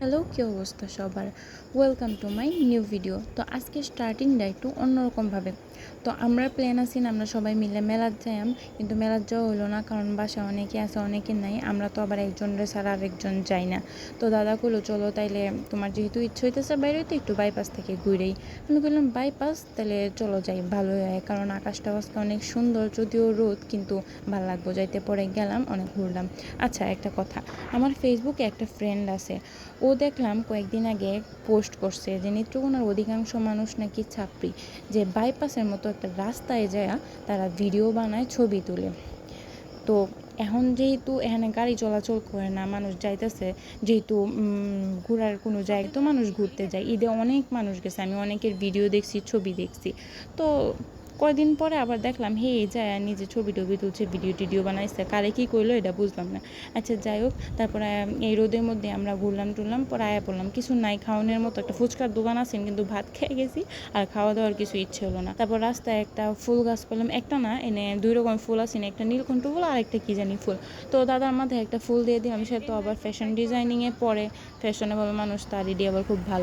Hello, কী অবস্থা সবার? Welcome to my new video. তো আজকে স্টার্টিংটা একটু অন্যরকমভাবে। তো আমরা প্ল্যান আছি না, আমরা সবাই মিলে মেলাত যাইয়াম, কিন্তু মেলাত যাওয়া হইলো না, কারণ বাসায় অনেকে আছে, অনেকে নাই। আমরা তো আবার একজনরে ছাড়া আরেকজন যাই না। তো দাদা কইলো, চলো তাইলে তোমার যেহেতু ইচ্ছে হইতেছে বাইরে হইতে, একটু বাইপাস থেকে ঘুরেই। আমি বললাম বাইপাস, তাহলে চলো যাই, ভালো হয়, কারণ আকাশটা আজকে অনেক সুন্দর, যদিও রোদ, কিন্তু ভালো লাগবো যাইতে। পরে গেলাম, অনেক ঘুরলাম। আচ্ছা, একটা কথা, আমার ফেসবুকে একটা ফ্রেন্ড আছে, ও দেখলাম কয়েকদিন আগে পোস্ট করছে যে নেত্রকোনার অধিকাংশ মানুষ নাকি ছাত্রী, যে বাইপাসের মতো একটা রাস্তায় যায় তারা ভিডিও বানায়, ছবি তুলে। তো এখন যেহেতু এখানে গাড়ি চলাচল করে না, মানুষ যাইতেছে, যেহেতু ঘোরার কোনো জায়গায় তো মানুষ ঘুরতে যায়, ঈদে অনেক মানুষ গেছে, আমি অনেকের ভিডিও দেখছি, ছবি দেখছি। তো কয়দিন পরে আবার দেখলাম হে যায় নিজে ছবি টবি তুলছে, ভিডিও টিডিও বানাইছে, কারে কী করলো এটা বুঝলাম না। আচ্ছা, যাই হোক, তারপরে এই রোদের মধ্যে আমরা ঘুরলাম টুরলাম, পরে আয়া পড়লাম, কিছু নাই খাওয়ানোর মতো। একটা ফুচকার দোকান আছে, কিন্তু ভাত খেয়ে গেছি, আর খাওয়া দাওয়ার কিছু ইচ্ছে হলো না। তারপর রাস্তায় একটা ফুল গাছ পেলাম, একটা না, এনে দুই রকম ফুল আছে, একটা নীলকণ্ঠ ফুল আর একটা কী জানি ফুল। তো দাদার মাথায় একটা ফুল দিয়ে দিলাম, সে তো আবার ফ্যাশন ডিজাইনিংয়ে পড়ে, ফ্যাশনেবল মানুষ, তার এটি আবার খুব ভালো।